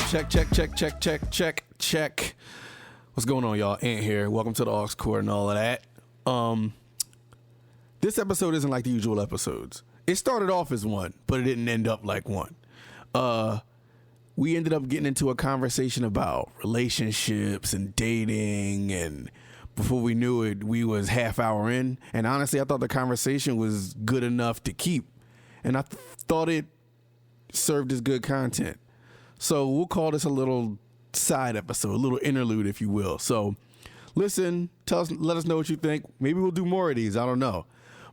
up? Check. What's going on, y'all? Ant here. Welcome to the Aux Court and all of that. This episode isn't like the usual episodes. It started off as one, but it didn't end up like one. We ended up getting into a conversation about relationships and dating, and before we knew it, we was half hour in. And honestly, I thought the conversation was good enough to keep, and I thought it served as good content. So we'll call this a little side episode, a little interlude, if you will. So listen, let us know what you think. Maybe we'll do more of these. I don't know.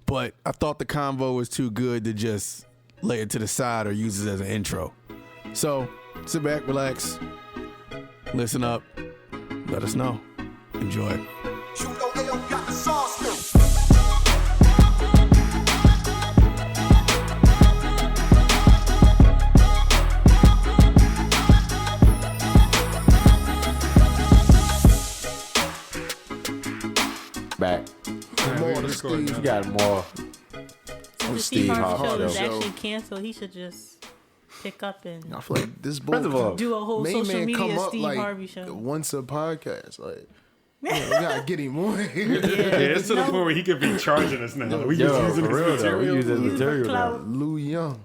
But I thought the convo was too good to just lay it to the side or use it as an intro. So sit back, relax, listen up, let us know. Enjoy. Back. More to Steve. You got more. The Steve Harvey show is actually canceled. He should just pick up and I feel like this boy do a whole social media Steve like Harvey show. Once a podcast. Like, we gotta get him on here. Yeah, it's to the point where he could be charging us now. We just using his material. We use his material now. Lou Young.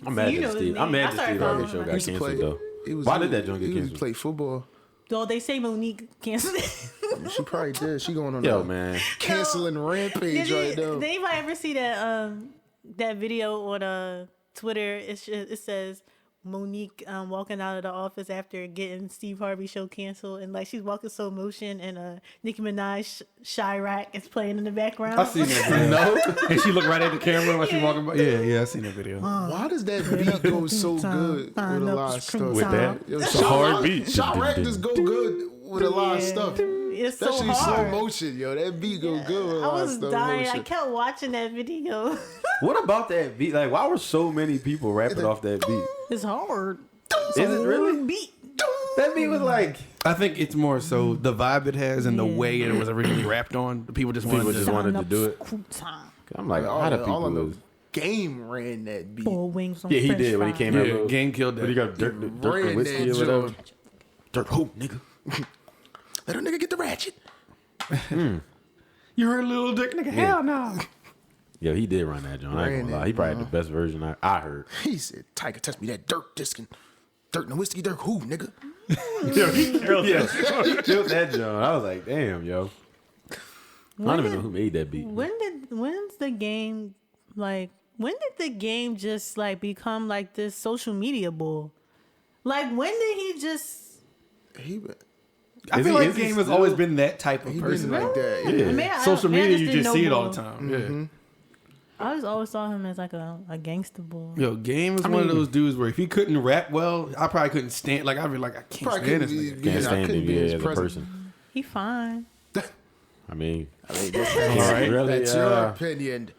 I'm mad that Steve. I'm mad that Steve Harvey show got canceled though. Why did that joint get canceled? He play football. Though they say Monique canceled it. She probably did. She going on man. canceling rampage right now. Did anybody ever see that that video on Twitter? It says Monique walking out of the office after getting Steve Harvey show canceled, and like she's walking slow motion, and Nicki Minaj Chirac is playing in the background. I seen that video. No? And she looked right at the camera when she walking by. Yeah, I seen that video. Why does that beat go so good with a lot of stuff? With that? It's a hard beat. Chirac just go good with a lot of stuff. It's especially so hard. slow motion, yo. That beat go good with a lot of stuff. I was dying. Motion. I kept watching that video. What about that beat? Like, why were so many people rapping off that beat? It's hard. Is it really? Beat. That beat was like. I think it's more so the vibe it has and the way it was originally rapped on. The people just wanted to do it. I'm like, how do people lose? Game ran that beat. Four wings on Yeah, he French did when he fries. came out. Yeah, Game killed that. But he got Dirk and whiskey or whatever. Dirk who, nigga? Let a nigga get the ratchet. You heard Little Dick, nigga? Hell no. Yo, he did run that joint. I ain't gonna lie. He probably had the best version I heard. He said, Tiger, touch me that Dirk discing. Dirk and whiskey, Dirk who, nigga? Yo, he killed that. Killed that joint. I was like, damn, yo. I don't even know who made that beat. When did the game just like become like this social media bull? Like when did he just? I feel like Game has always been that type of person. Like that. Yeah. Social media, you just see it all the time. Mm-hmm. Yeah. I always saw him as like a gangster bull. Yo, Game is one of those dudes where if he couldn't rap well, I probably couldn't stand. Like I'd be like, I can't stand this nigga. Can't stand him as a person. He fine. I mean, that's really, that's your opinion.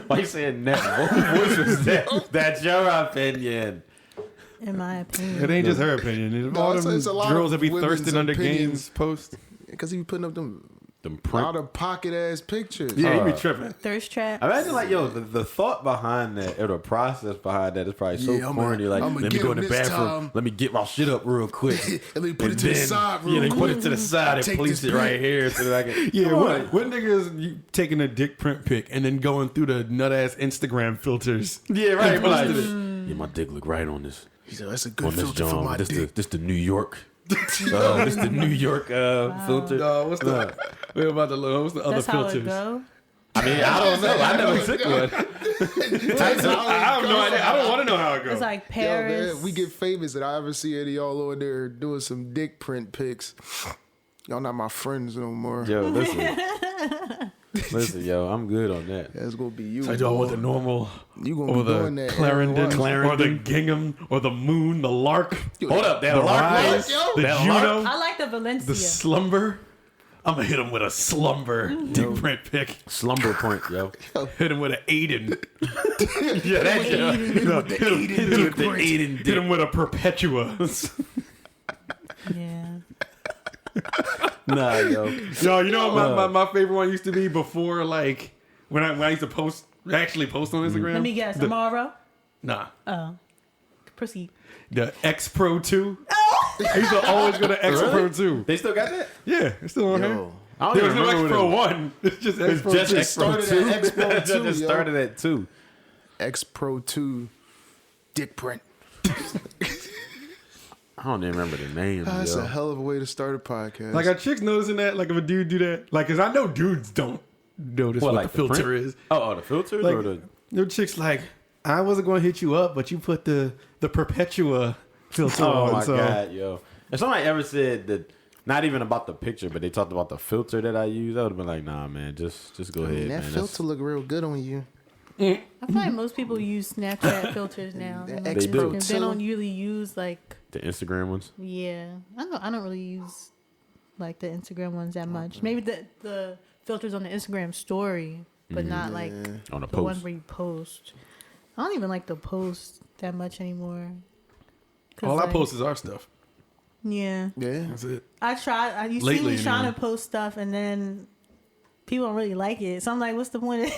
Why you saying that? What voice was that? That's your opinion. In my opinion. It ain't just her opinion. It's all them girls that be thirsting under Game's post. Because he be putting up them print out of pocket ass pictures. Yeah, he be tripping. Thirst trap. Imagine like, yo, the thought behind that or the process behind that is probably so corny. Like, let me go in the bathroom. Let me get my shit up real quick. Let me put it to the side real quick. Yeah, put it to the side and place it right here so that I can. Yeah, what niggas you taking a dick print pic and then going through the nut ass Instagram filters? Yeah, right. Like, yeah, my dick look right on this. He said, that's a good filter for my dick. This the New York. This the New York filter. No, what's the other That's filters? How it go? I mean, I don't know. I never took one. I have no idea. I don't want to know how it goes. It's like Paris. Yo, man, we get famous and I ever see any of y'all over there doing some dick print pics. Y'all not my friends no more. Yo, listen. Listen, yo, I'm good on that. That's gonna be you. So do I want the normal, you gonna or be doing the that Clarendon, or the gingham, or the moon, the lark? Hold up, that the lark, rise, the Juno, I like the Valencia. the slumber. I'm gonna hit him with a slumber dick print pic. Slumber print, yo. Hit him with an Aiden. Yeah, that shit. Hit him with a Perpetua. Yeah. Nah, yo. Yo, you know what my favorite one used to be before, like, when I used to actually post on Instagram? Let me guess. Tomorrow? Nah. Oh. Proceed. The X Pro 2. I used to always go to X Pro 2. They still got that? Yeah, it's still on here. Yo, I don't There even was no remember X Pro what 1. It's just X Pro 2. X started at X Pro 2, Just yo. started at 2. X Pro 2 dick print. I don't even remember the name. That's yo. a hell of a way to start a podcast. Like, are chicks noticing that? Like, if a dude do that? Like, because I know dudes don't notice what like the filter print? is. Oh, the filters Like, or the. no chicks like, I wasn't going to hit you up, but you put the Perpetua filter Oh on. my so. god, yo! If somebody ever said that, not even about the picture, but they talked about the filter that I use, I would have been like, nah, man, just go ahead, that man. filter look real good on you. I feel like most people use Snapchat filters now. The Like, X They Pro do. they don't 2. usually use like The Instagram ones. yeah. I don't really use like the Instagram ones that much. Maybe the filters on the Instagram story, but not like On the the ones post. where you post. I don't even like to post that much anymore. 'Cause, All I like, post is our stuff. Yeah. Yeah. That's it. I used to see Lately, me trying anyway. to post stuff and then people don't really like it. So I'm like, what's the point of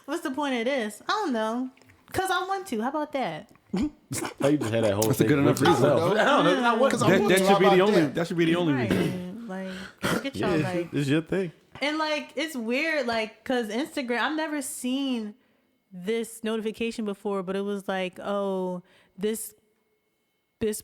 what's the point of this? I don't know. Cause I want to. How about that? Oh, you just had that whole. That's a thing good enough with reason. yourself. I don't know. That's not what. Because I want That to. should How be the about only. that? That should be the only Right. reason. Like look at y'all Yeah, like this is your thing. and like it's weird, like, cause Instagram I've never seen this notification before, but it was like, oh, this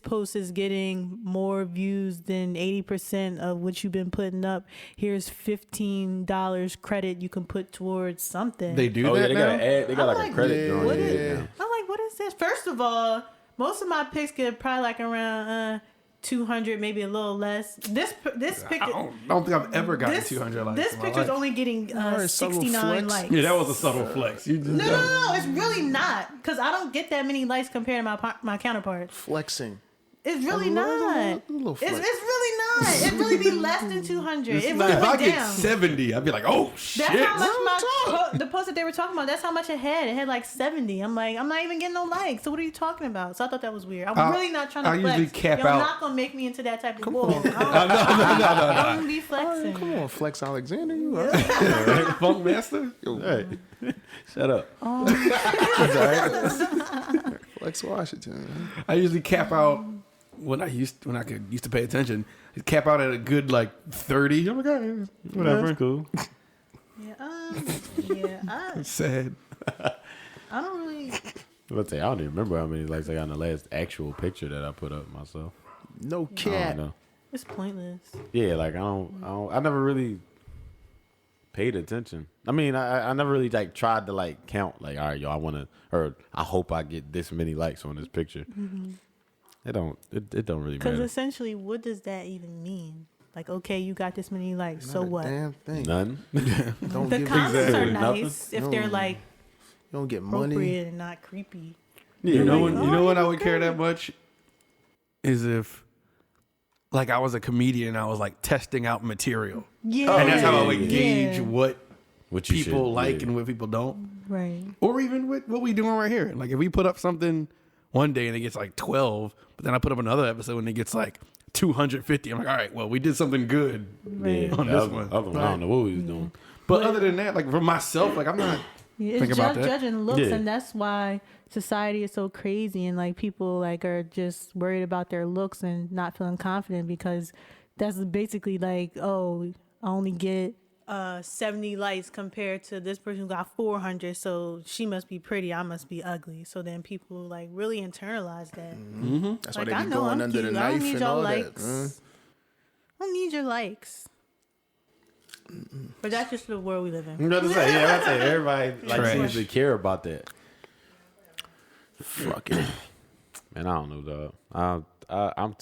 post is getting more views than 80% of what you've been putting up. Here's $15 credit you can put towards something. They do Oh yeah, that they now? got an ad. They got I'm like a like, credit yeah, drawing what in is- it now. I'm like, what is this? First of all, most of my pics get probably like around 200, maybe a little less. This I picture. don't think I've ever gotten This, 200 likes. this in my picture's life. only getting Alright, subtle 69 flex. likes. Yeah, that was a subtle flex. You just No, it's really not. Because I don't get that many likes compared to my counterparts. Flexing. It's really A little- not. a little It's flex. really not. It really be less than 200. It really If I went get down. 70, I'd be like, oh shit. That's how much the post that they were talking about. That's how much it had. It had like 70. I'm like, I'm not even getting no likes. So what are you talking about? So I thought that was weird. I'm really not trying to I flex. usually cap You're out- not gonna make me into that type of bull. no. I don't be flexing. Come on, Flex Alexander. You all right? Funk Master? Hey, shut up. Flex Washington. I usually cap out when I used to pay attention. I'd cap out at a good like 30. Oh my god, Whatever, cool. Yeah, sad. I don't really. Let's say I don't even remember how many likes I got on the last actual picture that I put up myself. No I cat. don't know. It's pointless. Yeah, like I never really paid attention. I mean, I never really like tried to like count. Like, all right, yo, I want to, or I hope I get this many likes on this picture. It don't really Because matter. essentially, what does that even mean? Like, okay, you got this many likes, so Not a what? Damn thing. None. Don't The give comments a, are Exactly. nice if they're No. like you don't get money. appropriate and not creepy. Yeah, You know like, when oh, you know when I you would care that much is if like I was a comedian and I was like testing out material. Yeah, And that's how I yeah, would yeah. gauge what What you people should, like yeah. and what people don't. right. Or even what we doing right here. Like if we put up something one day and it gets like 12, but then I put up another episode and it gets like 250. I'm like, all right, well, we did something good. Right. Yeah, On the this other, one. other one, I don't know what we was doing. But other than that, like for myself, like I'm not Yeah, think it's about that. judging looks, Yeah. and that's why society is so crazy, and like people like are just worried about their looks and not feeling confident because that's basically like, oh, I only get 70 likes compared to this person who got 400, so she must be pretty, I must be ugly. So then people like really internalize that. That's why Like, they I be know going I'm under cute. the I don't knife need and your all likes. that. I don't need your likes. But that's just the world we live in. I'm about to say, yeah, I say everybody like Trash. seems to care about that. Fuck it. Man, I don't know, dog. I'm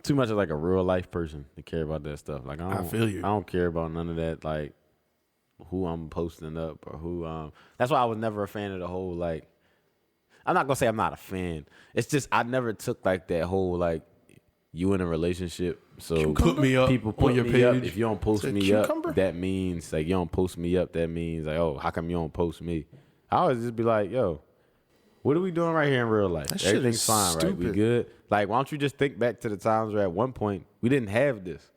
too much of like a real life person to care about that stuff. Like I feel you. I don't care about none of that. Like who I'm posting up or who. That's why I was never a fan of the whole like. I'm not gonna say I'm not a fan. It's just I never took like that whole like you in a relationship. So put me up people on put your me up. page. If you don't post It's a me cucumber. up, that means like you don't post me up. That means like, oh, how come you don't post me? I always just be like, yo, what are we doing right here in real life? That shit Everything's is fine, right? We stupid. good? Like, why don't you just think back to the times where at one point we didn't have this?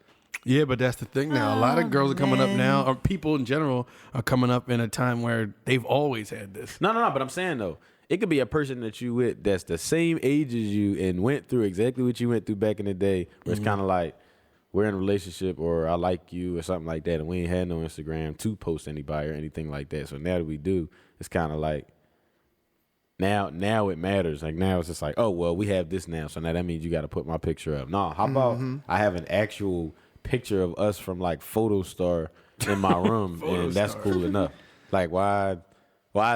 Yeah, but that's the thing now. A lot of girls are coming up now, or people in general are coming up in a time where they've always had this. No. But I'm saying though, it could be a person that you with that's the same age as you and went through exactly what you went through back in the day. Where it's kind of like we're in a relationship or I like you or something like that, and we ain't had no Instagram to post anybody or anything like that. So now that we do, it's kind of like now it matters. Like now it's just like, oh well, we have this now, so now that means you got to put my picture up. No, how about I have an actual picture of us from like PhotoStar in my room, and that's cool enough. Like why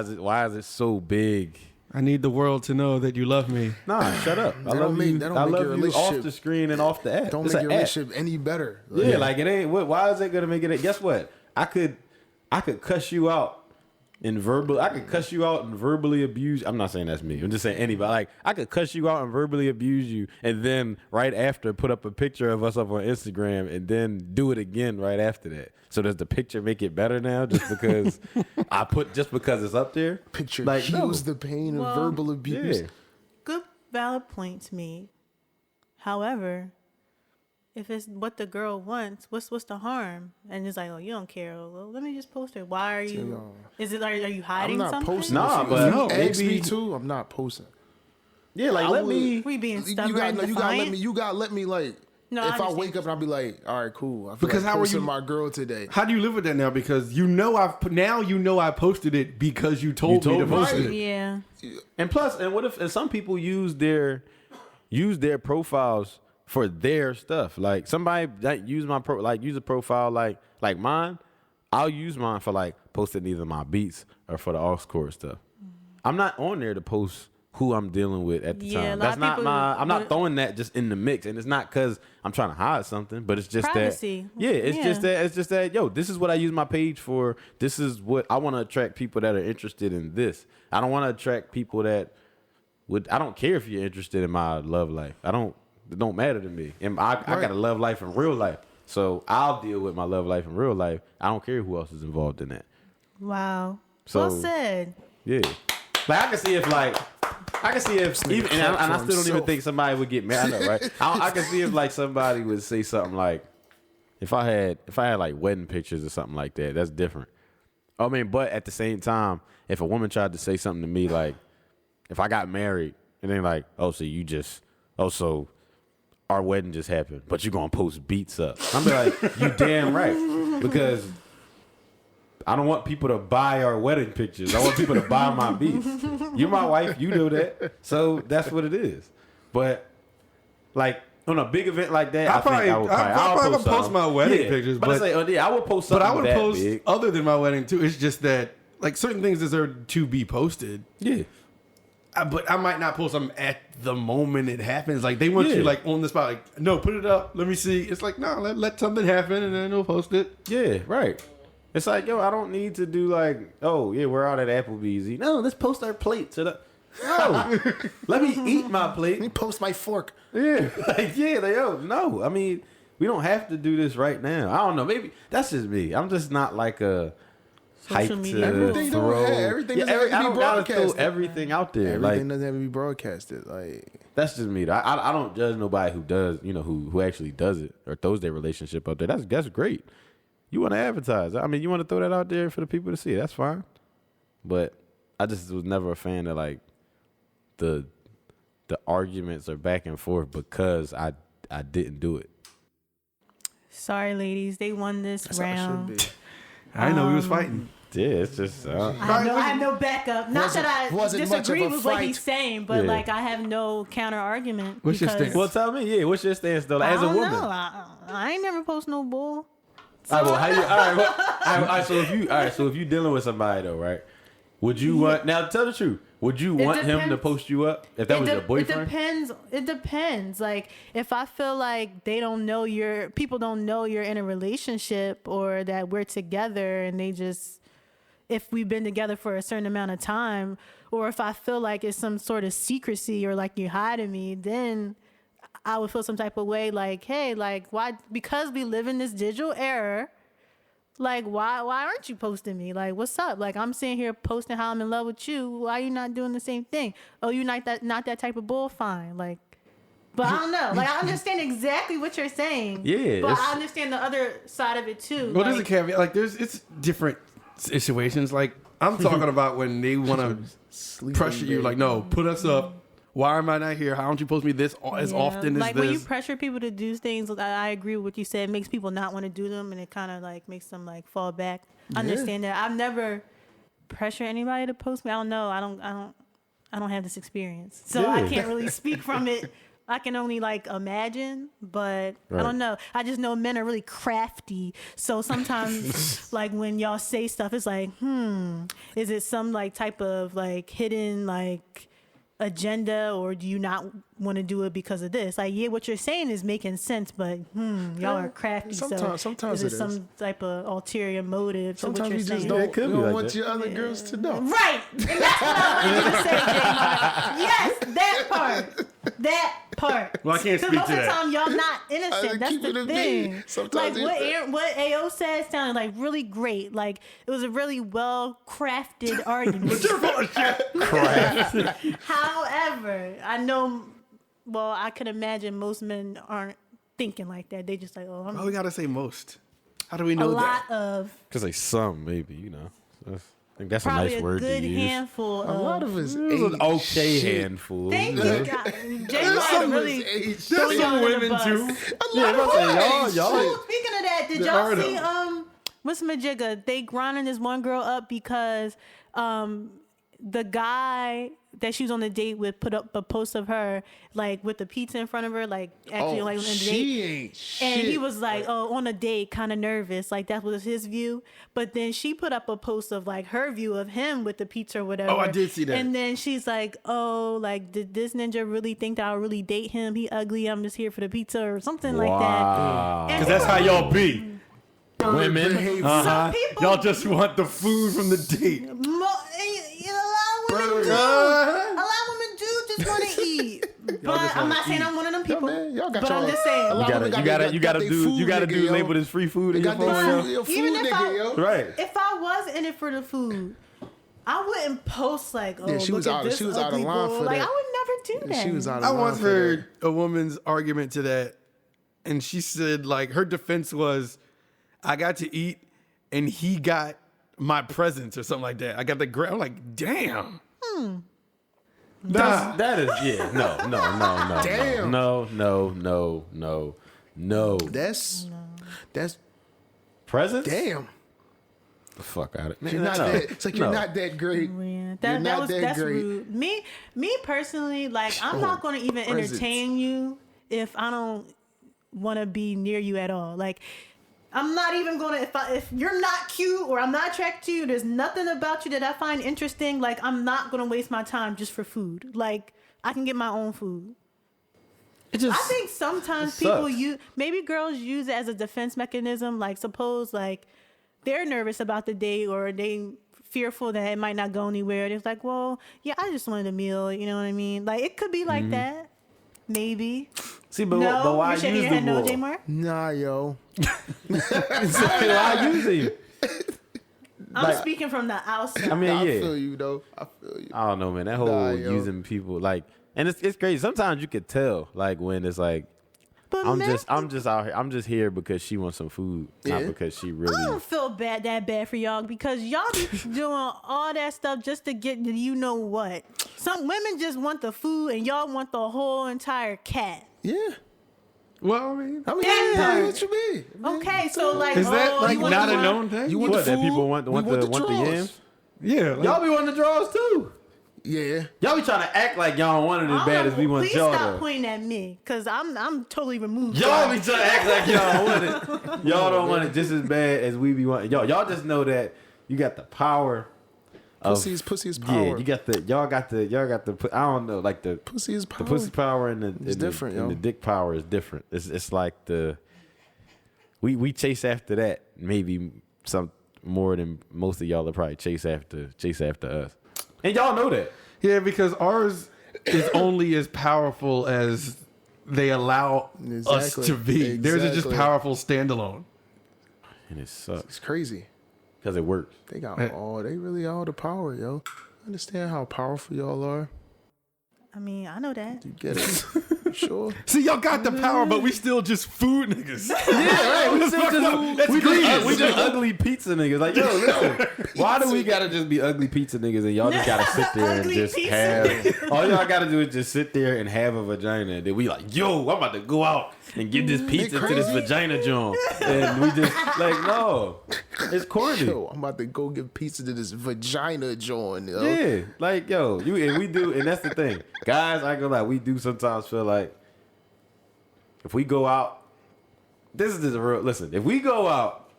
is it so big? I need the world to know that you love me. Nah, shut up. I love you. I love you off the screen and off the app. Don't make your relationship any better. Yeah, like it ain't. Why is it gonna make it? Guess what? I could cuss you out in verbal. I could cuss you out and verbally abuse. I'm not saying that's me. I'm just saying anybody. Like I could cuss you out and verbally abuse you, and then right after put up a picture of us up on Instagram, and then do it again right after that. So does the picture make it better now just because because it's up there? Picture like heals the pain of verbal abuse. Yeah. Good valid points made. However, if it's what the girl wants, what's the harm? And it's like, oh, you don't care. Well, let me just post it. Why are you? Is it? Are you hiding I'm not something? posting. Nah, If but you no, ask maybe- me to, I'm not posting. Yeah, like let me. We being stubborn You gotta and let defiant? me. You gotta let me like. No, I if I understand. wake up and I'll be like, all right, cool. I feel Because like how are posting you- my girl today? How do you live with that now? Because I posted it because you told me to told me. post Right. it. Yeah. And plus, and what if and some people use their profiles for their stuff? Like somebody that use a profile like mine. I'll use mine for like posting either my beats or for the aux chord stuff. I'm not on there to post who I'm dealing with at the Yeah, a time. lot That's of not people I'm not would- throwing that just in the mix, and it's not because I'm trying to hide something, but it's just Privacy. that. Yeah, it's just that. Yo, this is what I use my page for. This is what I want to attract people that are interested in this. I don't want to attract people that would. I don't care if you're interested in my love life. It don't matter to me. And I got a love life in real life, so I'll deal with my love life in real life. I don't care who else is involved in that. Wow. So- Well said. Yeah, like I can see if even and I still don't even think somebody would get mad. I know, right? I can see if like somebody would say something like, if I had like wedding pictures or something like that, that's different. I mean, but at the same time, if a woman tried to say something to me like, if I got married and then like, so our wedding just happened, but you gonna post beats up. I'm be like, you damn right, because I don't want people to buy our wedding pictures. I want people to buy my beats. You're my wife. You know that. So that's what it is. But like on a big event like that, I think I would I'll post something. my wedding Yeah. pictures, But I say, I would post something But I would that post big. other than my wedding too. It's just that like certain things deserve to be posted. Yeah. But I might not post them at the moment it happens. Like they want Yeah. you like on the spot. Like no, put it up. Let me see. It's like no, let something happen and then we'll post it. Yeah, right. It's like, yo, I don't need to do like, oh, yeah, we're out at Applebee's. No, let's post our plate to the... No, let me eat my plate. Let me post my fork. Yeah, no. I mean, we don't have to do this right now. I don't know. Maybe that's just me. I'm just not like a hype media. to Everything don't throw. have- everything doesn't have to be I don't gotta throw broadcasted. everything out there. Everything Like doesn't have to be broadcasted. Like that's just me. I don't judge nobody who does, who actually does it or throws their relationship out there. That's great. You want to advertise. I mean, you want to throw that out there for the people to see. That's fine. But I just was never a fan of like the arguments or back and forth because I didn't do it. Sorry, ladies. They won this that's how it round. should be. I didn't know we was fighting. Yeah, it's just I have no backup. Not that I wasn't much disagree of a with what fight. he's saying, but Yeah. like I have no counter argument. What's your because stance? well, tell me, what's your stance though? Like, I as a don't woman, know. I ain't never post no bull. all right. So if you dealing with somebody though, right? Would you want now? Tell the truth. Would you want him to depends. post you up if that was your boyfriend? It depends. Like if I feel like people don't know you're in a relationship or that we're together and if we've been together for a certain amount of time, or if I feel like it's some sort of secrecy or like you hiding me, then I would feel some type of way like, hey, like why? Because we live in this digital era. Like, why aren't you posting me? Like, what's up? Like, I'm sitting here posting how I'm in love with you. Why are you not doing the same thing? Oh, you're not that type of bull? Fine. Like, but I don't know. Like, I understand exactly what you're saying. Yeah, But it's- I understand the other side of it too. Well, like, there's a caveat. Like it's different situations. Like I'm talking about when they want to Sleeping pressure you, bag. like, no, put us up. Why am I not here? How don't you post me this as often as like this? when you pressure people to do things, I agree with what you said. It makes people not want to do them, and it kind of like makes them like fall back. I understand that. I've never pressured anybody to post me. I don't know. I don't have this experience, so I can't really speak from it. I can only like imagine, but I don't know. I just know men are really crafty. So sometimes like when y'all say stuff, it's like, is it some like type of like hidden like agenda, or do you not want to do it because of this? Like, yeah, what you're saying is making sense, but y'all are crafty. Sometimes is it it some type of ulterior motive to what Sometimes you're you saying? just don't, it could you be don't like want that. your other girls to know. Right. And that's what I wanted you to say, J-Mark. Yes, that part. That part. Well, I can't speak most to of the that. time, y'all not innocent. That's keep it the a bean. thing. Sometimes Like it's what AO said sounded like really great. Like it was a really well crafted argument. However, I know. Well, I can imagine most men aren't thinking like that. They just like, oh, I'm Why we gotta say most? How do we a know lot that? of Because like some, maybe, you know. I think that's a probably nice a word good to use. handful A lot of us It was an ain't okay shit. handful. Thank you you, know? God. Some J-Mark of really us ain't threw shit. y'all under the women bus. too. A Yeah, lot I'm of saying, us y'all- ain't Oh, speaking of that, did The y'all art see of- what's Majigga? They grinding this one girl up because the guy that she was on the date with put up a post of her like with the pizza in front of her, like actually like on the date. she ain't shit. And he was like, oh, on a date, kind of nervous. Like, that was his view. But then she put up a post of, like, her view of him with the pizza or whatever. Oh, I did see that. And then she's like, oh, like, did this ninja really think that I'll really date him? He ugly. I'm just here for the pizza or something like that. And Because that's how y'all be. Women. Some people... Y'all just want the food from the date. You know, a lot of women do. A lot of women do just want to eat. But I'm not saying I'm one of them people. man, y'all got but y'all- I'm just saying. a lot of women You gotta they do food, you gotta nigga, do yo. label this free food They in your got their phone. food, yo. your food Even if nigga, yo. Right. If I was in it for the food, I wouldn't post like, oh, Yeah, she look was at out of- this she was out of ugly line bull. for Like, that. I would never do that. She was out of I line once for heard a woman's argument to that, and she said, like, her defense was, I got to eat, and he got my presents or something like that. I got the grab. I'm like, damn. Nah. That is no. Damn. No. That's Presents? damn. The fuck out of it. You're not that. It's like you're not that great. Yeah, You're that not was that that's great. rude. Me personally, like I'm not gonna even presents. entertain you if I don't want to be near you at all. Like I'm not even gonna if you're not cute or I'm not attracted to you. There's nothing about you that I find interesting. Like I'm not gonna waste my time just for food. Like I can get my own food. It just, I think sometimes it people sucks. maybe girls use it as a defense mechanism. Like suppose like they're nervous about the date or they fearful that it might not go anywhere. It's like, well, yeah, I just wanted a meal. You know what I mean? Like it could be like that. Maybe. See, but No, why you're shaking use your the head no, rule? J-Mark? Nah, yo. Why use it? I'm Like- speaking from the outside. I mean, Nah, I yeah. feel you though. I feel you. I don't know, man. That whole Nah, yo. using people like, and it's crazy. Sometimes you could tell, like when it's like, But I'm man, just out here. I'm just here because she wants some food, not Yeah. because she I really. don't feel that bad for y'all because y'all be doing all that stuff just to get you know what. Some women just want the food and y'all want the whole entire cat. Yeah. Well, I mean, I mean, That yeah, part. what you mean? Okay, so like, is that oh, like you want not the a one- known thing? You want What, the that food? people want We the draws. yams? Yeah. Like, Y'all be wanting the draws too. Yeah. Y'all be trying to act like y'all don't want it as I bad don't as we know, want please y'all stop to. pointing at me because I'm totally removed. Y'all be trying to act like y'all want it. Y'all don't want it just as bad as we be wanting. Y'all just know that you got the power. Pussy is power. Yeah, y'all got the. I don't know, like the Pussy is power. the pussy power and the It's different, and yo. the dick power is different. It's like we chase after that maybe some more than most of y'all will probably chase after us, and y'all know that. yeah, because ours is only as powerful as they allow us Exactly. to be. Theirs is just Exactly. powerful standalone. And it sucks It's crazy. because it works. They got Yeah. they really all the power, yo. Understand how powerful y'all are? I mean, I know that. You get it? Sure. See, y'all got the power, but we still just food niggas. Yeah, right. We still That's greedy. we just ugly pizza niggas. Like, yo, listen. Why do we gotta just be ugly pizza niggas and y'all just gotta sit there and Ugly just pizza have? niggas. All y'all gotta do is just sit there and have a vagina. And then we like, yo, I'm about to go out and give this pizza to this vagina joint. And we just like, no, it's corny. Yo, I'm about to go give pizza to this vagina joint. Yo. Yeah, like yo, and we do, and that's the thing, guys. I go like, we do sometimes feel like if we go out, this is the real. Listen, if we go out,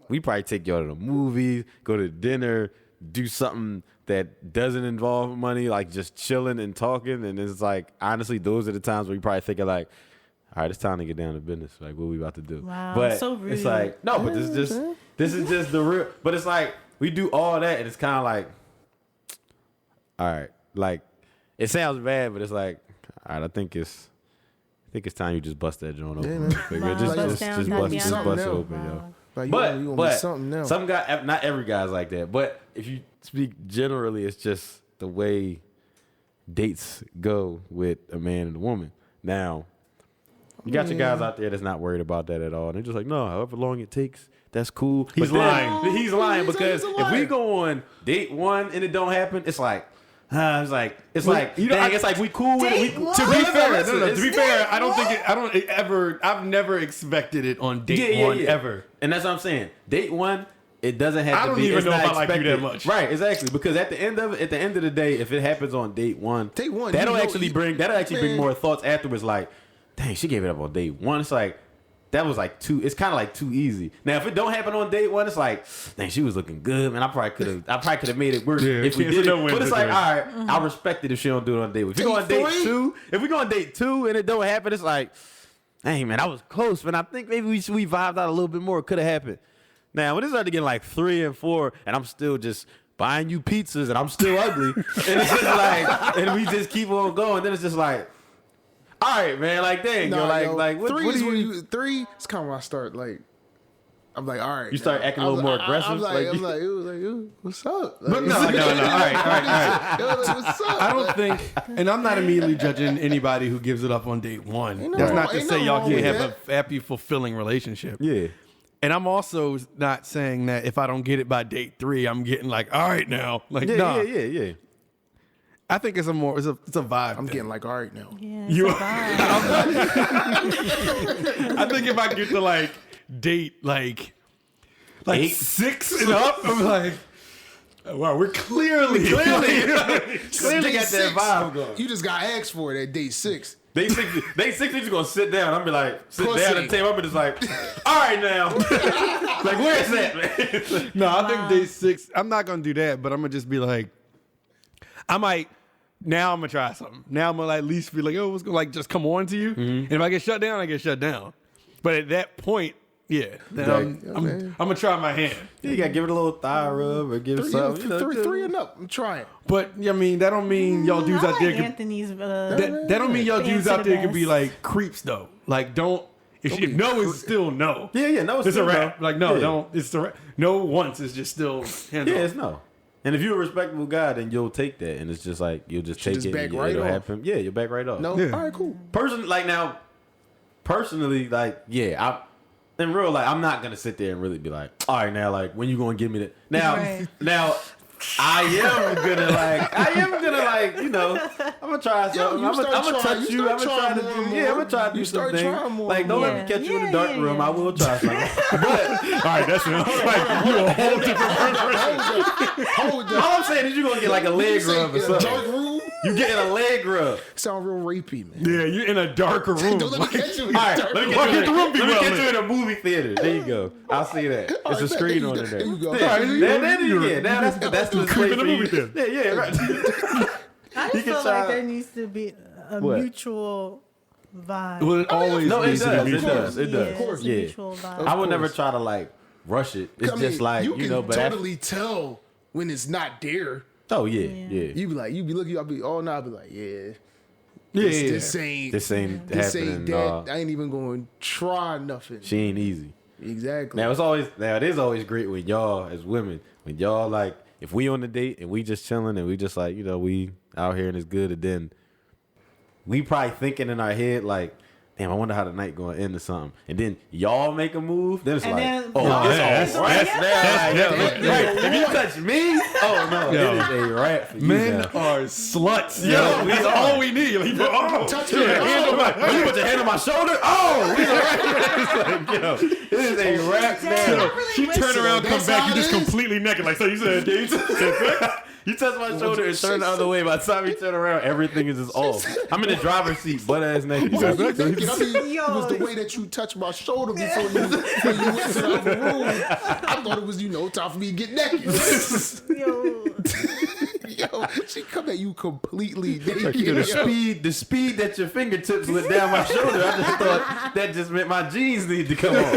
we probably take y'all to the movies, go to dinner, do something that doesn't involve money, like just chilling and talking. And it's like, honestly, those are the times where you probably thinking like, all right, it's time to get down to business. Like, what we about to do? Wow, but so rude. it's like, no, but this is just the real. But it's like we do all that, and it's kind of like, all right, like it sounds bad, but it's like, all right, I think it's time you just bust that joint open. man. Just Bust down, knock bust down. it Wow. open, yo. Like, But you want something else. some guy, not every guy's like that. But if you speak generally, it's just the way dates go with a man and a woman. Now, you got your guys out there that's not worried about that at all. They're just like, no, however long it takes, that's cool. He's But then- lying. He's lying He's because a if we liar. go on date one and it don't happen, it's like, it's like, you know, dang, it's like we cool with it. Date We, one? To be fair, listen, to be it's- fair, I don't think it ever. I've never expected it on date one ever. And that's what I'm saying. Date one, it doesn't have I to don't be. even It's know not if I like you that expected. much. Right, exactly. Because at the end of the day, if it happens on date one, you that'll know actually bring man. more thoughts afterwards. Like, dang, she gave it up on date one. It's like that was like too. It's kind of like too easy. Now, if it don't happen on date one, it's like, dang, she was looking good, man. I probably could have made it work Yeah, if we it's a did it. no-win But it's like, all situation. right, I respect it if she don't do it on date one. If we go on Date date three? two, and it don't happen, it's like, dang, man, I was close, man. I think maybe we vibed out a little bit more. It could have happened. Now, when it started getting like 3 and 4, and I'm still just buying you pizzas, and I'm still ugly, and it's just like, and we just keep on going, then it's just like, all right, man, like, dang, Nah, yo, like, what, three what is do when you? you three. It's kind of when I start like. I'm like, all right. You start now. acting a little more aggressive? I'm Like- like, ooh, what's up? But no. Like, All right. yo, like, what's up? I don't think, and I'm not immediately judging anybody who gives it up on date one. Ain't no That's wrong- not to ain't say no y'all wrong can't with have a happy, fulfilling relationship. Yeah. And I'm also not saying that if I don't get it by date 3, I'm getting like, all right now. Like, nah. Yeah. I think it's a vibe. I'm thing. getting like, all right now. Yeah, You- it's a vibe. I think if I get to like date like 8? 6 and up, I'm like, wow, we're clearly Clearly got Date that six, vibe going. You just got asked for it at date 6. They 60 just gonna sit down. I'm be like, sit Pussy. down at the table. I'm just like, all right now. Like, where's that, man? No, I think day 6. I'm not gonna do that, but I'm gonna just be like, I'm gonna try something. Now I'm gonna at least be like, oh, what's gonna like just come on to you? And if I get shut down, I get shut down. But at that point, yeah, then I'm gonna try my hand. You gotta give it a little thigh rub or give it something. You know, Three and up. I'm trying. But I mean, that don't mean y'all dudes I out like there. Can, Anthony's. that don't mean y'all dudes Fancy out there the can be best. like creeps though. Like, don't. If no is still no. Yeah, no, It's a still wrap. no. Like, no, Yeah. don't. It's the no once is just still hands Yeah, off. it's no. And if you're a respectable guy, then you'll take that, and it's just like you'll just take just it. back And right it'll off. happen. Yeah, you'll back right off. No, Yeah. all right, cool. Personally, like, yeah, in real life, I'm not gonna sit there and really be like, all right, now, like, when you gonna give me that? Now, Right. now, I am gonna like, you know, I'm gonna try something. you I'm start gonna trying- touch you you. I'm start gonna try trying to more do. and Yeah, more. I'm gonna try to do You start something. trying more Like, and don't more. let me catch you in the Yeah, dark yeah, room. yeah. I will try something. All right, that's like you a whole different. Hold All I'm saying is you're gonna get like a leg rub or Dark something. room You getting a leg rub. sound real rapey, man. Yeah, you're in a darker room. Don't let me catch you in All right, dark let me room. get you room be let me well get lit. you in a movie theater. There you go. I'll see that. There's a Alright, screen there on you it go. there. There you go. Yeah, now that's the creep in the place for movie you. Yeah, right. I You just can feel try- like there needs to be a What? mutual vibe. Well, it always No, it needs to be does. It mutual. does. It Yeah, does. it's a Yeah. mutual vibe. I would never course. try to like rush it. It's I mean, just like you can but after- totally tell when it's not there. oh yeah. You be like, you be looking, I'll be, oh no, I'll be like, yeah, Yeah, this ain't This ain't this happening. ain't that. I ain't even going to try nothing. She ain't easy. Exactly. Now it is always great when y'all as women, when y'all like, if we on the date and we just chilling and we just like, you know, we out here and it's good, and then we probably thinking in our head like, damn, I wonder how the night going to end or something. And then y'all make a move, then it's And like, then- oh, That's it's all right. If you touch me, oh no, Yo. it is a wrap for you Men now. are sluts. Yo, that's all we need. Like, Touch me. You put your hand on my shoulder? Oh, it's a wrap. It's like, yo, this is a wrap Dang, now. I really she wish- turn around, come That's back, how you it just is? completely naked. Like, so you said, You touch my shoulder and turn the other way. By the time you turn around, everything is just off. I'm in the driver's seat, butt ass naked. Why you naked? I mean, it Yo. was the way that you touched my shoulder before you went to the other room. I thought it was, time for me to get naked. Yo. Yo, she come at you completely naked. The speed that your fingertips went down my shoulder, I just thought that just meant my jeans need to come off.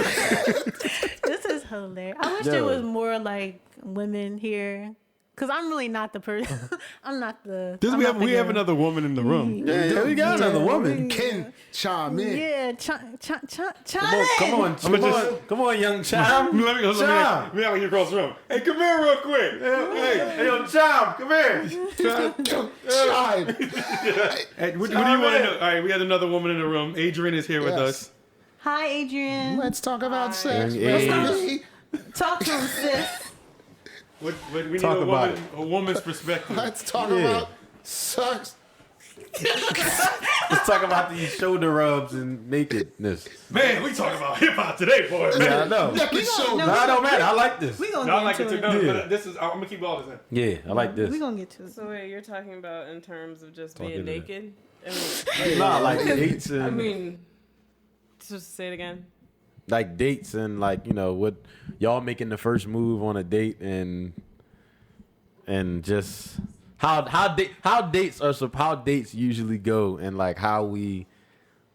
This is hilarious. I wish Yo. there was more like women here. Cause I'm really not the person. I'm not the. I'm we not the have girl. another woman in the room. Yeah, we got another woman. Ken chime in. Yeah, Come on, young chime. Let me go. Let me get across the room. Hey, come here real quick. Hey, yo, chime, come here. Chime. Hey, what do you want to know? All right, we had another woman in the room. Adrian is here with Yes. us. Hi, Adrian. Let's talk about sex. Hey. Hey. Talk to him, sis. What we need Talk about a woman's perspective. Let's talk about sex. Let's talk about these shoulder rubs and nakedness. Man, we talk about hip hop today, boy. Yeah, I know. Naked show. no, No, it don't matter. I like this. We gonna I get like it into too. it. No, but this is. I'm gonna keep all this in. Yeah, I like this. We gonna get to it. So wait, you're talking about in terms of just Talking being to naked? I mean, Nah, like dates and I mean, just say it again. like dates and like what y'all making the first move on a date and just how dates usually go and like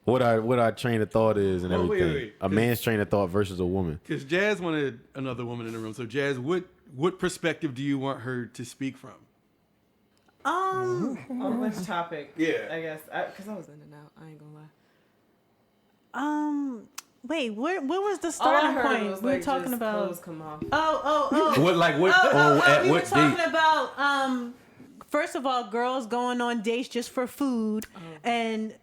what our train of thought is and Oh, wait, everything. wait. A man's train of thought versus a woman. Because Jazz wanted another woman in the room. So Jazz, what perspective do you want her to speak from? On which topic? Yeah. I guess because I was in and out. I ain't gonna lie. Wait, where was the All I starting heard point? was We were like talking just about. clothes come off. Oh. What at what we were date? talking about first of all, girls going on dates just for food, and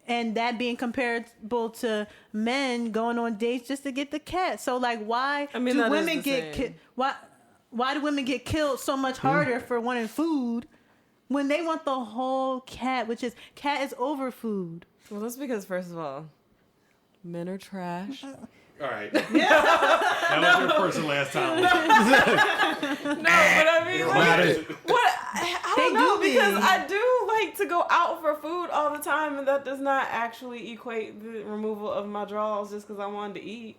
that being comparable to men going on dates just to get the cat. So like, why I mean, do that is women the get same. why do women get killed so much harder for wanting food when they want the whole cat, which is cat is over food. Well, that's because first of all, men are trash. All right. That was your first and last time. No, but I mean, like, what? I don't They know do be. because I do like to go out for food all the time, and that does not actually equate the removal of my drawers just because I wanted to eat.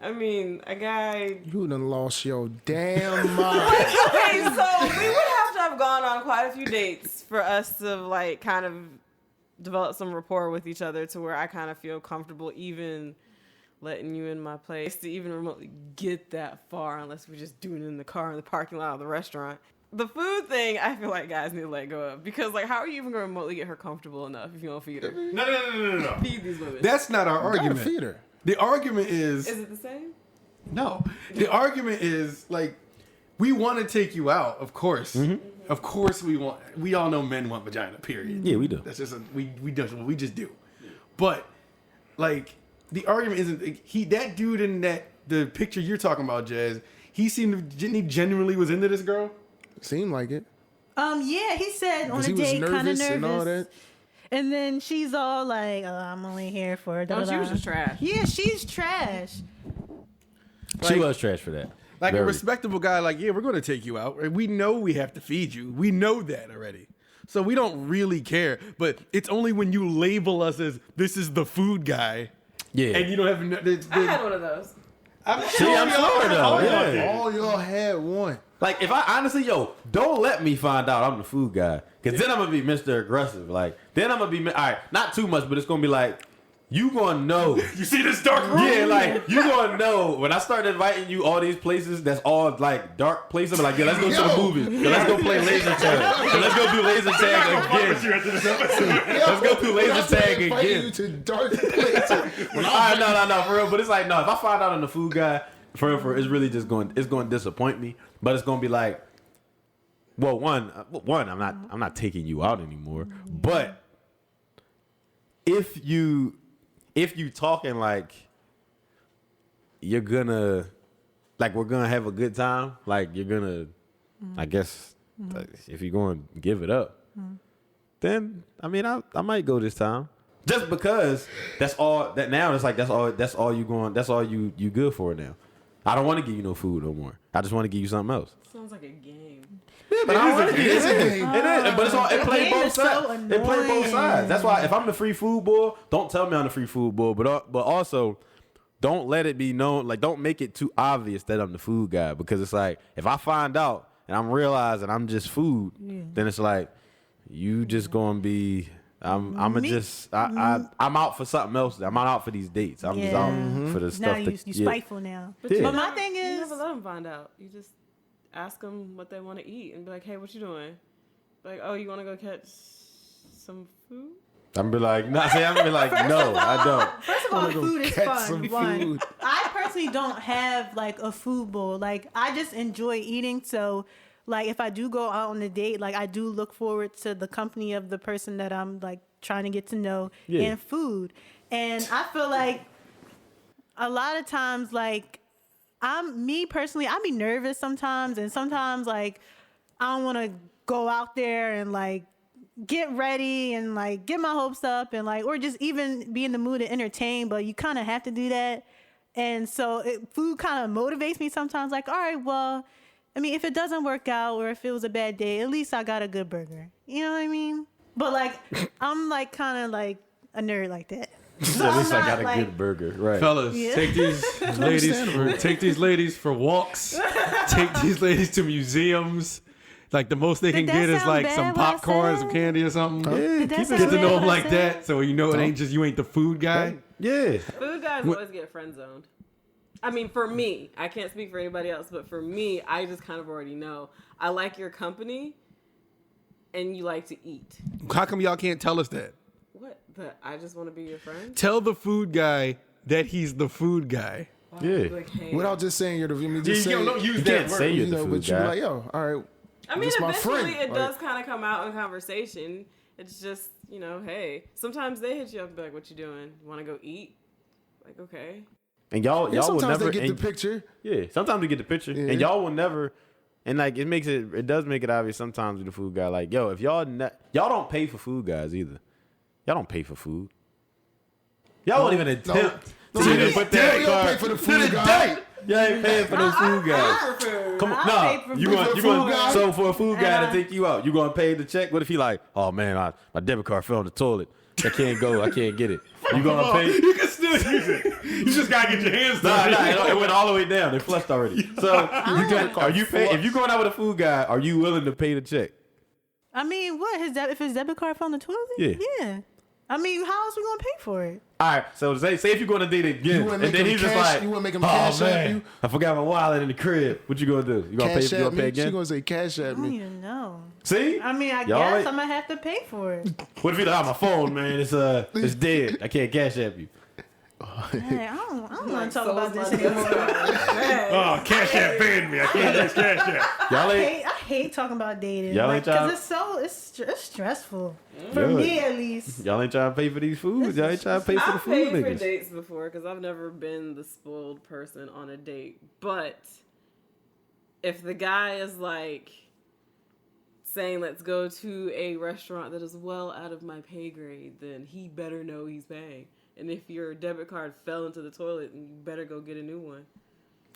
I mean, a guy. You done lost your damn mind. Okay, so we would have gone on quite a few dates for us to like kind of develop some rapport with each other to where I kind of feel comfortable even letting you in my place to even remotely get that far unless we just do it in the car in the parking lot of the restaurant. The food thing, I feel like guys need to let go of because like how are you even going to remotely get her comfortable enough if you don't feed her? No. Feed these women. That's not our Gotta argument. feed her. The argument is Is it the same? no. The argument is like we want to take you out, of course. Of course we want. We all know men want vagina. Period. Yeah, we do. That's just we just do. But like the argument isn't that dude in the picture you're talking about, Jazz. He genuinely was into this girl. Seemed like it. Yeah, he said on Because a he was date, kind of nervous nervous. and all that. And then she's all like, "Oh, I'm only here for." No, she was just trash. Yeah, she's trash. She Like- was trash for that. Like Very. a respectable guy, like, yeah, we're going to take you out. We know we have to feed you. We know that already. So we don't really care. But it's only when you label us as this is the food guy, Yeah. and you don't have. I had one of those. I'm See, I'm slower though. Yeah. All y'all had one. Like if I honestly, don't let me find out I'm the food guy, cause then I'm gonna be Mr. Aggressive. Like then I'm gonna be all right, not too much, but it's gonna be like you gonna know. You see this dark room? Yeah, like you gonna know when I start inviting you all these places that's all like dark places. I'm like, yeah, let's go to the movies. Yeah, let's go play laser tag. Yeah, let's go do laser tag again. Let's go do laser tag Invite again. you to dark places. When I No, for real. But it's like, no, if I find out I'm the food guy, for real, it's really just going to disappoint me. But it's going to be like, well, one, I'm not taking you out anymore. But if you talking like you're gonna like we're gonna have a good time, like you're gonna, I guess, like, if you're gonna give it up, then I mean I might go this time. Just because that's all that now it's like that's all you good for now. I don't want to give you no food no more. I just want to give you something else. Sounds like a game. Yeah, but I want to give you it. But it's all it play game both is so sides. It play both annoying. sides. That's why if I'm the free food boy, don't tell me I'm the free food boy. But also don't let it be known. Like don't make it too obvious that I'm the food guy, because it's like if I find out and I'm realizing I'm just food, then it's like you just gonna be. I'm out for something else. I'm not out for these dates. I'm just out for the Now stuff. you spiteful now. Yeah. But my thing You is, never let them find out. You just ask them what they want to eat and be like, hey, what you doing? Like, oh, you want to go catch some food? I'm be like, no, I don't. first of all, food is catch fun. some One, food. I personally don't have like a food bowl. Like I just enjoy eating. So like if I do go out on a date, like I do look forward to the company of the person that I'm like trying to get to know and food. And I feel like a lot of times, like me personally, I be nervous sometimes, and sometimes like I don't want to go out there and like get ready and like get my hopes up and like, or just even be in the mood to entertain, but you kind of have to do that. And so food kind of motivates me sometimes, like, all right, well, I mean, if it doesn't work out or if it was a bad day, at least I got a good burger. You know what I mean? But like, I'm like kind of like a nerd like that. So At least I'm I got not, a good burger, right? Fellas, take these ladies for walks. Take these ladies to museums. Like the most they can Did that get is sound like bad, some what I popcorn, said? some candy or something. Did that Get sound to know bad, them what I like said? that, so you know it ain't just you ain't the food guy. Yeah. Food guys always get friend zoned. I mean, for me, I can't speak for anybody else, but for me, I just kind of already know. I like your company, and you like to eat. How come y'all can't tell us that? What? But I just want to be your friend? Tell the food guy that he's the food guy. Yeah. Like, hey. Without just saying you're the. I mean, just Yeah, say, don't use you that can't word, say you're you know, the but food you guy. be Like, yo, all right. I mean, this my eventually friend. it Like- does kind of come out in conversation. It's just, you know, hey. Sometimes they hit you up and be like, what you doing? You want to go eat? Like, okay. And y'all will sometimes never they get and- the picture. Yeah, sometimes we get the picture, Yeah. and y'all will never. And like it does make it obvious sometimes with the food guy. Like, yo, if y'all don't pay for food guys either. Y'all don't pay for food. Y'all won't even attempt to even put that you don't card pay for the to food the guy. date. Y'all ain't paying for no food guys. For food. Come on, I'll pay no, for you food. going For you food going guy? so for a food guy to Uh-huh. take you out, you gonna pay the check? What if he like, oh man, my debit card fell in the toilet. I can't go. I can't get it. You gonna pay? You can still use it. You just gotta get your hands dirty. Nah, it went all the way down. They flushed already. So are you pay if you going out with a food guy? Are you willing to pay the check? I mean, what if his debit card fell in the toilet? Yeah. Yeah. I mean, how else we gonna pay for it? All right. So say if you're going to date again, wouldn't and make then him he's just cash- like, you wouldn't make him oh cash app man, you? I forgot my wallet in the crib. What you gonna do? You gonna Cash pay? You at gonna pay me. She again? gonna say cash I at don't me. even know. See? I mean, I Y'all guess ain't- I'm gonna have to pay for it. What if you like, oh, my phone, man, it's dead. I can't cash app you. Hey, I don't want to talk So about is this my anymore. Oh, Cash App banned me. I can't use Cash App. Y'all ain't. I hate talking about dating. Y'all ain't Because trying- it's stressful for Good. me at least. Y'all ain't trying to pay for these foods. Y'all ain't trying to pay for the I've food paid for niggas. dates before because I've never been the spoiled person on a date. But if the guy is like saying, let's go to a restaurant that is well out of my pay grade, then he better know he's paying. And if your debit card fell into the toilet, then you better go get a new one.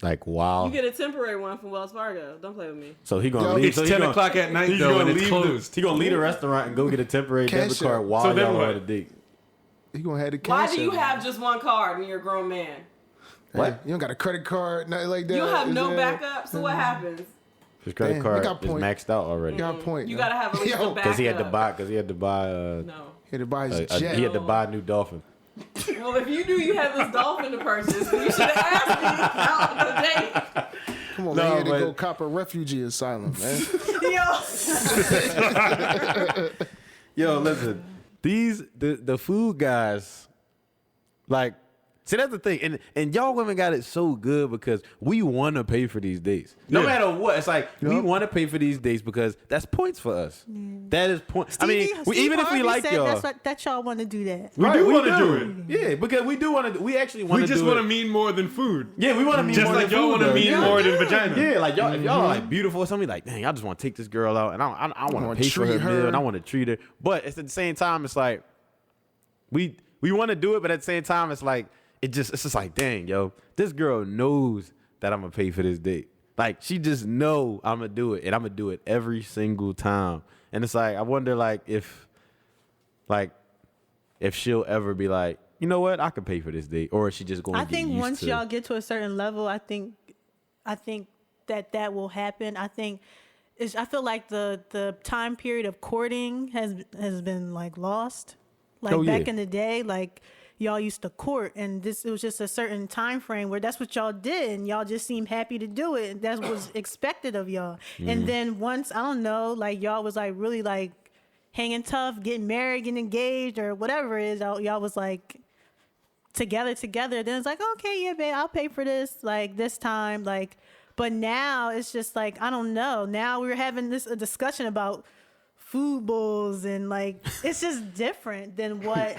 Like wow. You get a temporary one from Wells Fargo. Don't play with me. So he gonna Yo, leave. It's so he 10 gonna- o'clock at night He's though, gonna and it's leave. closed. He gonna leave the restaurant and go get a temporary Cash debit card app. while So then y'all what? on a date. He gonna have the cash. Why do you app. have just one card when you're a grown man? What? Hey, you don't got a credit card, nothing like that. You don't have Is no that- backup. So what happens? His credit Damn, card you got is point. maxed out already. Got a point. You man. gotta have at least Yo, a backup. Because he had to buy. No. He had to buy his jet. He had to buy a new Dolphin. Well, if you knew you had this dolphin to purchase, then you should have asked me out on the date. Come on, No, man. He had to but- go cop a refugee asylum, man. Yo, listen. The food guys, like, See, that's the thing. And y'all women got it so good because we want to pay for these dates. No matter what. It's like we want to pay for these dates because that's points for us. That is points. I mean, even if we like y'all. That y'all want to do that. We do want to do it. Yeah, because we do want to. We actually want to do it. We just want to mean more than food. Yeah, we want to mean just more like than y'all food. want to mean more than vagina. Yeah, like y'all, if y'all are like beautiful or something, like, dang, I just want to take this girl out and I want to pay for her meal and I want to treat her. But at the same time, it's like we want to do it, but at the same time, it's like it's just like, dang, yo, this girl knows that I'm gonna pay for this date. Like she just know I'm gonna do it, and I'm gonna do it every single time. And it's like I wonder, if she'll ever be like, you know what, I could pay for this date, or is she just going? I think once y'all get to a certain level, I think that will happen. I feel like the time period of courting has been like lost. Like back in the day, like y'all used to court, and it was just a certain time frame where that's what y'all did, and y'all just seemed happy to do it, and that was expected of y'all. And then once, I don't know, like y'all was like really like hanging tough, getting married, getting engaged, or whatever it is, y'all was like together. Then it's like, okay, yeah, babe, I'll pay for this, like this time, like. But now it's just like, I don't know. Now we're having a discussion about food bowls, and like it's just different than what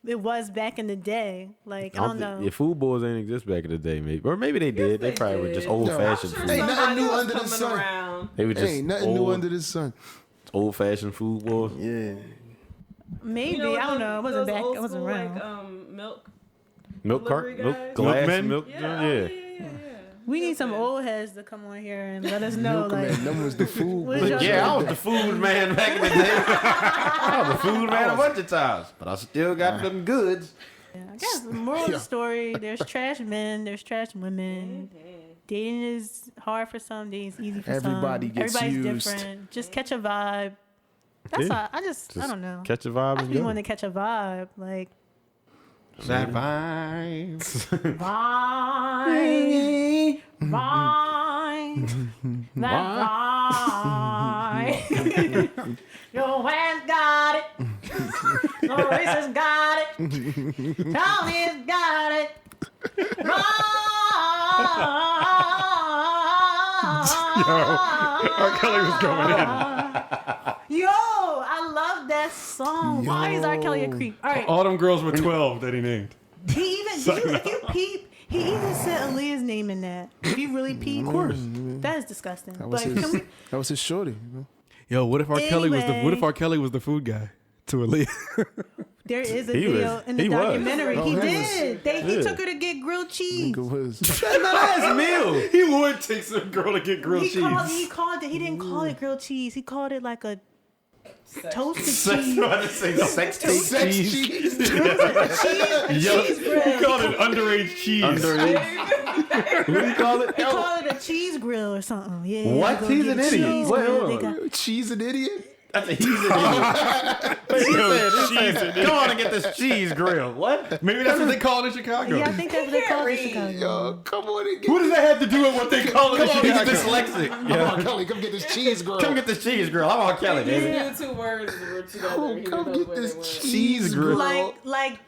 it was back in the day. Like I don't know. Yeah, food bowls didn't exist back in the day, maybe, or maybe they did. They probably were just old fashioned food. Ain't nothing new under the sun. They were just ain't nothing new under the sun. Old fashioned food bowls. Yeah. Maybe I don't know. I wasn't back. I wasn't around. Like, milk cart, milk glass, milk. Yeah. We need some old heads to come on here and let us know. Like, that was the food. I was the food man back in the day. I was the food man a bunch of times, but I still got them goods. Yeah, I guess the moral of the story: there's trash men, there's trash women. Dating is hard for some, dating is easy for Everybody some. gets Everybody's used. different. Just catch a vibe. That's all. I don't know. Catch a vibe. I just want to catch a vibe, like. That vibe. That vibe. Your man's got it. Maurice's got it. Tony's got it. R. Kelly was going in. Yo, I love that song. Why is R. Kelly a creep? All right. All them girls were 12 that he named. He even, if you peep, he even said Aaliyah's name in that. If you really peep, of course, that is disgusting. That was, that was his shorty. You know? Yo, what if R. Kelly was the food guy to Aaliyah? There is a video in the documentary. He did. He took her to get grilled cheese. That's not his meal. He would take some girl to get grilled cheese. He called it. He didn't call it grilled cheese. He called it like a toasted cheese. Sex cheese. Cheese He called it underage cheese. What do you call it? He called it a cheese grill or something. Yeah. What? He's an idiot. Cheese an idiot? That's he's an idiot. Come on and get this cheese grill. What? Maybe that's what they call it in Chicago. Yeah, I think that's what they call it in Chicago. Yo, come on and get Who does that have to do with what they call it in Chicago? He's dyslexic. Come on, Kelly, come get this cheese grill. Come get this cheese grill. I'm on Kelly, baby. You two words were together. Come get this cheese grill. Like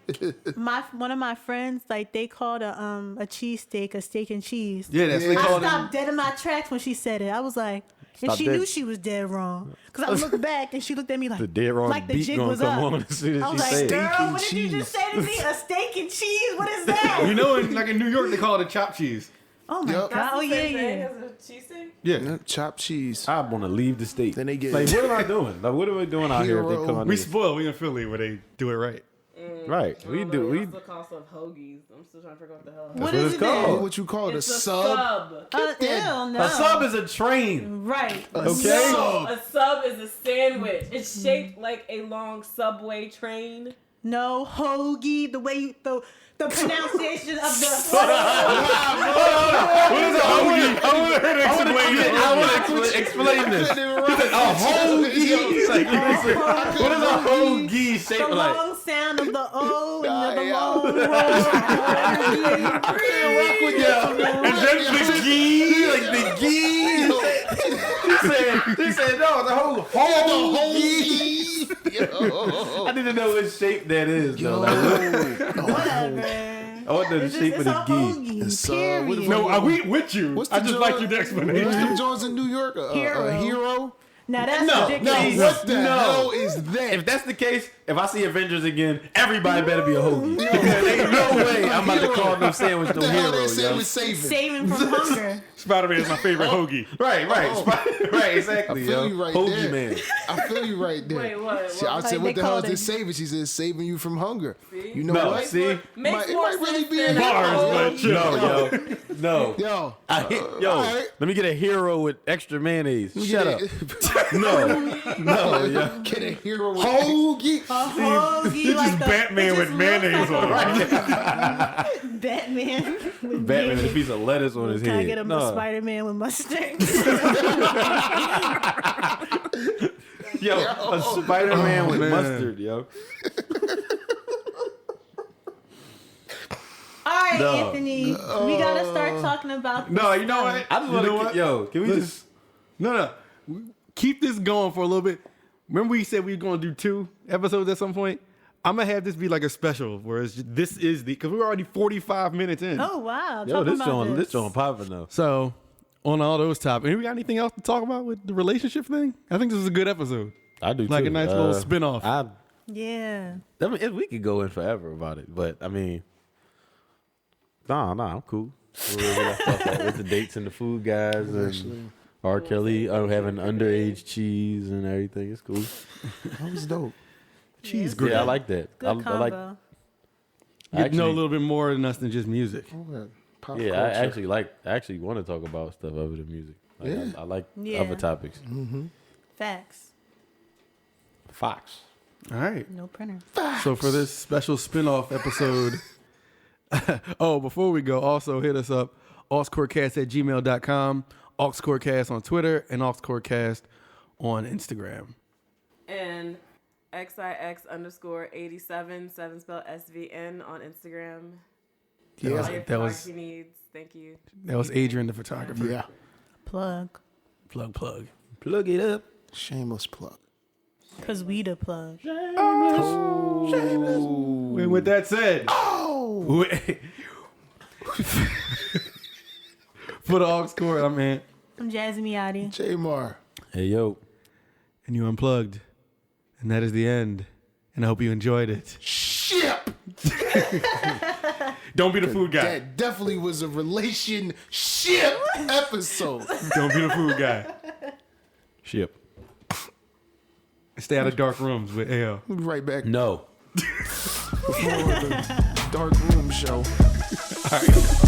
one of my friends, like they called a cheesesteak a steak and cheese. Yeah, that's what they I call it. stopped dead in my tracks when she said it. I was like, and she knew she was dead wrong. Because I looked back and she looked at me like, The dead wrong like the beat jig gonna was come up. on as soon as I she was like, say it. girl, what did you just say to me? A steak and cheese? What is that? You know, in New York, they call it a chopped cheese. Oh my Yep. God. Oh, yeah. Yeah. Chopped cheese. I want to leave the state. Then they get like, what am I doing? Like, what are we doing out here if they come on? We spoil. We in Philly where they do it right. Right. We do. We. What's the cost of hoagies? I'm still trying to figure out what the hell. What what is it's it called. then? What you call it? It's A sub? Ew, no. A sub is a train. Right. Okay. No, a sub is a sandwich. It's shaped like a long subway train. No, hoagie, the way you, the pronunciation of the... What is a hoagie? I want to explain this. A hoagie. Like, what is a hoagie The shaped like? long sound of the O and the long And then the gee, like the gee. He said, no, the whole hoagie. I need to know what shape that is. Though. Like, Whatever. I want to know the shape of the gi. It's, what the Period. fuck- No, we with you. What's I the just joint- like your explanation. What's the joints in New York? A hero? Now that's No, ridiculous. no, What the hell is that? If that's the case, if I see Avengers again, everybody better be a hoagie. Ain't no way I'm about to call no sandwich What no the hell hero, they say yo. was saving? Saving from hunger. Spider-Man is my favorite hoagie. Right, right, exactly. I feel yo. you right hoagie there. man. I feel you right there. Wait, what? See, I What? said, Like what they the hell called is it- it saving? She said saving you from hunger. You know No, what? see? It might really sense be than a Bars, hero. but chill. No, yo. No. Yo, Yo, alright. let me get a hero with extra mayonnaise. Shut up. up. No, yo. Get a hero with hoagie. A hoagie It's like just the- Batman it with just mayonnaise looks on like it. Batman with Batman with a piece of lettuce on his Can head. I get him a No. Spider-Man with mustard? Yo, a Spider-Man with man. mustard, yo. All right, No. Anthony, we gotta start talking about. No, this you know stuff. what? I just want You know what? to, yo, can we Listen. just... No. Keep this going for a little bit. Remember we said we were going to do 2 episodes at some point? I'm going to have this be like a special, whereas this is because we're already 45 minutes in. Oh wow! Yo, Talking this about on, this on popping though. So, on all those topics, we got anything else to talk about with the relationship thing? I think this is a good episode. I do Like too. a nice little spin-off. Yeah. I mean, we could go in forever about it, but I mean, nah, I'm cool. With the dates and the food guys and R. Kelly having underage cheese and everything. It's cool. That was dope. Cheese great. Yeah, I like that. Good I combo. like. Get to know a Actually, little bit more than us than just music. Pop yeah, culture. I actually want to talk about stuff other than music. Like, Yeah. I like Yeah. other topics. Facts. Fox. All right. No printer. So for this special spin-off episode, before we go, also hit us up, auxcorecast@gmail.com, auxcorecast on Twitter, and auxcorecast on Instagram. And XIX_87 7 spelled SVN on Instagram. That was- All your that was photography needs. Thank you. Adrian, the photographer. Yeah. Plug. Plug. Plug it up. Shameless plug. Cause we the plug. And with that said, for the aux core, I'm Ant, I'm Jazzy Miotti. Jamar. Hey yo. and you unplugged, and that is the end. And I hope you enjoyed it. Ship. Don't be the food guy. That definitely was a relationship episode. Don't be the food guy. Ship. Stay out of dark rooms with AL. We'll be right back No. for the Dark Room Show. All right.